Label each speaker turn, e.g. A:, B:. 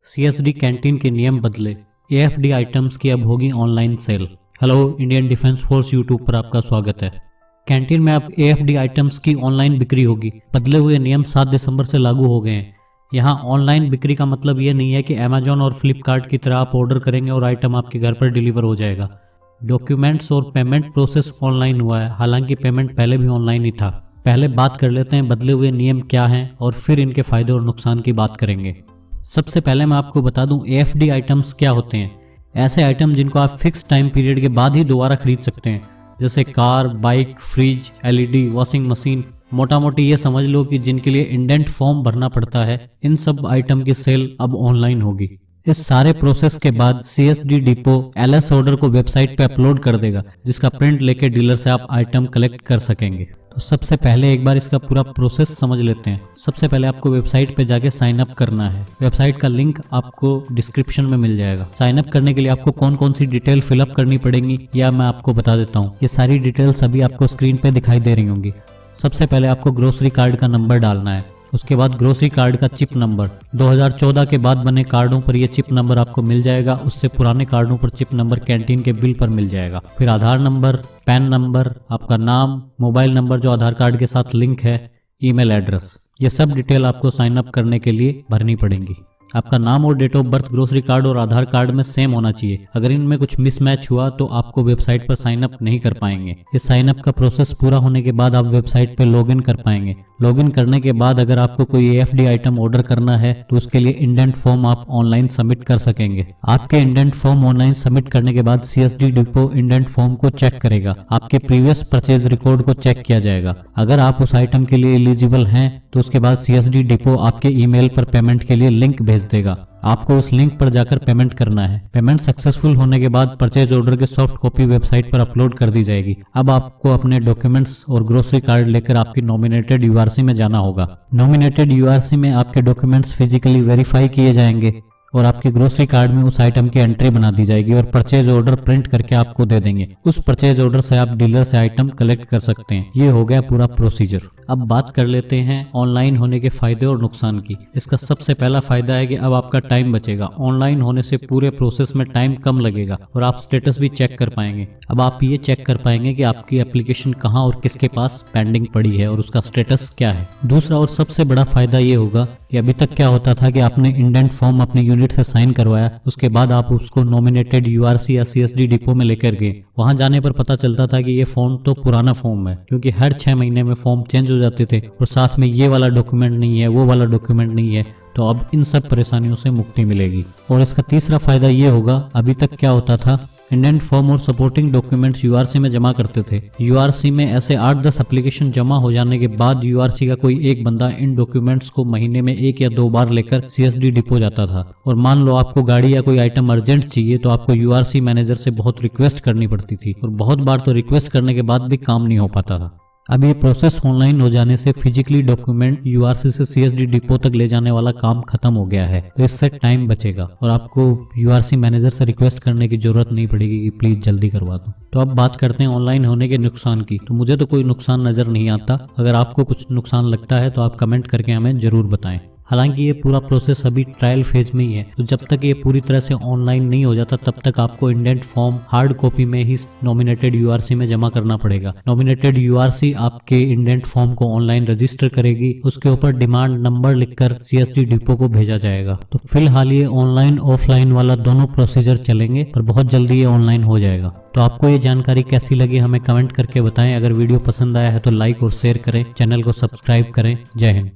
A: CSD canteen के नियम बदले, एएफडी आइटम्स की अब होगी online sale. Hello, Indian defence force YouTube पर आपका स्वागत है। कैंटीन में अब एएफडी आइटम्स की ऑनलाइन बिक्री होगी। बदले हुए नियम 7 दिसंबर से लागू हो गए हैं। यहाँ ऑनलाइन बिक्री का मतलब ये नहीं है कि अमेजॉन और फ्लिपकार्ट की तरह आप ऑर्डर करेंगे और आइटम आपके घर पर डिलीवर हो जाएगा। डॉक्यूमेंट्स और पेमेंट प्रोसेस ऑनलाइन हुआ है, हालांकि पेमेंट पहले भी ऑनलाइन ही था। पहले बात कर लेते हैं बदले हुए नियम क्या हैं और फिर इनके फायदे और नुकसान की बात करेंगे। सबसे पहले मैं आपको बता दूं एएफडी आइटम्स क्या होते हैं। ऐसे आइटम जिनको आप फिक्स टाइम पीरियड के बाद ही दोबारा खरीद सकते हैं, जैसे car, bike, fridge, LED, washing machine. मोटा मोटी ये समझ लो कि जिनके लिए इंडेंट फॉर्म भरना पड़ता है, इन सब आइटम की सेल अब ऑनलाइन होगी। इस सारे प्रोसेस के बाद सीएसडी डिपो एलएस ऑर्डर को वेबसाइट पे अपलोड कर देगा, जिसका प्रिंट लेके डीलर से आप आइटम कलेक्ट कर सकेंगे। तो सबसे पहले एक बार इसका पूरा प्रोसेस समझ लेते हैं। सबसे पहले आपको वेबसाइट पे जाके साइन अप करना है। वेबसाइट का लिंक आपको डिस्क्रिप्शन में मिल जाएगा। साइन अप करने के लिए आपको कौन कौन सी डिटेल फिलअप करनी पड़ेंगी या मैं आपको बता देता हूँ। ये सारी डिटेल्स अभी आपको स्क्रीन पे दिखाई दे रही होंगी। सबसे पहले आपको ग्रोसरी कार्ड का नंबर डालना है। उसके बाद ग्रोसरी कार्ड का चिप नंबर। 2014 के बाद बने कार्डों पर यह चिप नंबर आपको मिल जाएगा। उससे पुराने कार्डों पर चिप नंबर कैंटीन के बिल पर मिल जाएगा। फिर आधार नंबर, पैन नंबर, आपका नाम, मोबाइल नंबर जो आधार कार्ड के साथ लिंक है, ईमेल एड्रेस, ये सब डिटेल आपको साइन अप करने के लिए भरनी पड़ेंगी। आपका नाम और date of birth grocery card और आधार कार्ड में सेम होना चाहिए। अगर इनमें कुछ मिसमैच हुआ तो आपको वेबसाइट पर साइन अप नहीं कर पाएंगे। इस साइन अप का प्रोसेस पूरा होने के बाद आप वेबसाइट पर लॉगिन कर पाएंगे। लॉगिन करने के बाद अगर आपको कोई एएफडी आइटम ऑर्डर करना है तो उसके लिए इंडेंट फॉर्म आप ऑनलाइन सबमिट कर सकेंगे। आपके इंडेंट फॉर्म ऑनलाइन सबमिट करने के बाद सीएसडी डिपो इंडेंट फॉर्म को चेक करेगा। आपके प्रीवियस परचेज रिकॉर्ड को चेक किया जाएगा। अगर आप उस आइटम के लिए एलिजिबल हैं तो उसके बाद सीएसडी डिपो आपके ईमेल पर पेमेंट के लिए लिंक भेज देगा। आपको उस लिंक पर जाकर पेमेंट करना है। पेमेंट सक्सेसफुल होने के बाद परचेज ऑर्डर की सॉफ्ट कॉपी वेबसाइट पर अपलोड कर दी जाएगी। अब आपको अपने डॉक्यूमेंट्स और ग्रोसरी कार्ड लेकर आपकी नॉमिनेटेड यूआरसी में जाना होगा। नॉमिनेटेड यूआरसी में आपके डॉक्यूमेंट्स फिजिकली वेरीफाई किए जाएंगे और आपके ग्रोसरी कार्ड में उस आइटम की एंट्री बना दी जाएगी और परचेज ऑर्डर प्रिंट करके आपको दे देंगे। उस परचेज ऑर्डर से आप डीलर से आइटम कलेक्ट कर सकते हैं। ये हो गया पूरा प्रोसीजर। अब बात कर लेते हैं ऑनलाइन होने के फायदे और नुकसान की। इसका सबसे पहला फायदा है कि अब आपका टाइम बचेगा। ऑनलाइन होने से पूरे प्रोसेस में टाइम कम लगेगा और आप स्टेटस भी चेक कर पाएंगे। अब आप ये चेक कर पाएंगे कि आपकी एप्लीकेशन कहाँ और किसके पास पेंडिंग पड़ी है और उसका स्टेटस क्या है। दूसरा और सबसे बड़ा फायदा ये होगा कि अभी तक क्या होता था कि आपने इंडेंट फॉर्म अपने यूनिट से साइन करवाया, उसके बाद आप उसको नॉमिनेटेड यूआरसी या सीएसडी डिपो में लेकर गए। वहां जाने पर पता चलता था कि ये फॉर्म तो पुराना फॉर्म है, क्योंकि हर 6 महीने में फॉर्म चेंज हो जाते थे और साथ में ये वाला डॉक्यूमेंट नहीं है, वो वाला डॉक्यूमेंट नहीं है। तो अब इन सब परेशानियों से मुक्ति मिलेगी। और इसका तीसरा फायदा ये होगा, अभी तक क्या होता था, इंडेंट फॉर्म और सपोर्टिंग डॉक्यूमेंट्स यूआरसी में जमा करते थे। यूआरसी में ऐसे 8-10 एप्लीकेशन जमा हो जाने के बाद यूआरसी का कोई एक बंदा इन डॉक्यूमेंट्स को महीने में 1 या 2 बार लेकर सीएसडी डिपो जाता था। और मान लो आपको गाड़ी या कोई आइटम अर्जेंट चाहिए तो आपको यूआरसी मैनेजर से बहुत रिक्वेस्ट करनी पड़ती थी और बहुत बार तो रिक्वेस्ट करने के बाद भी काम नहीं हो पाता था। अब ये प्रोसेस ऑनलाइन हो जाने से फिजिकली डॉक्यूमेंट यूआरसी से सीएसडी डिपो तक ले जाने वाला काम खत्म हो गया है। तो इससे टाइम बचेगा और आपको यूआरसी मैनेजर से रिक्वेस्ट करने की जरूरत नहीं पड़ेगी कि प्लीज जल्दी करवा दो। तो अब बात करते हैं ऑनलाइन होने के नुकसान की। तो मुझे तो कोई नुकसान नजर नहीं आता। अगर आपको कुछ नुकसान लगता है तो आप कमेंट करके हमें जरूर बताएं। हालांकि ये पूरा प्रोसेस अभी ट्रायल फेज में ही है, तो जब तक ये पूरी तरह से ऑनलाइन नहीं हो जाता तब तक आपको इंडेंट फॉर्म हार्ड कॉपी में ही नॉमिनेटेड यूआरसी में जमा करना पड़ेगा। नॉमिनेटेड यूआरसी आपके इंडेंट फॉर्म को ऑनलाइन रजिस्टर करेगी, उसके ऊपर डिमांड नंबर लिखकर सीएसडी डिपो को भेजा जाएगा। तो फिलहाल ये ऑनलाइन ऑफलाइन वाला दोनों प्रोसीजर चलेंगे, पर बहुत जल्दी ये ऑनलाइन हो जाएगा। तो आपको ये जानकारी कैसी लगी हमें कमेंट करके बताएं। अगर वीडियो पसंद आया है तो लाइक और शेयर करें, चैनल को सब्सक्राइब करें। जय हिंद।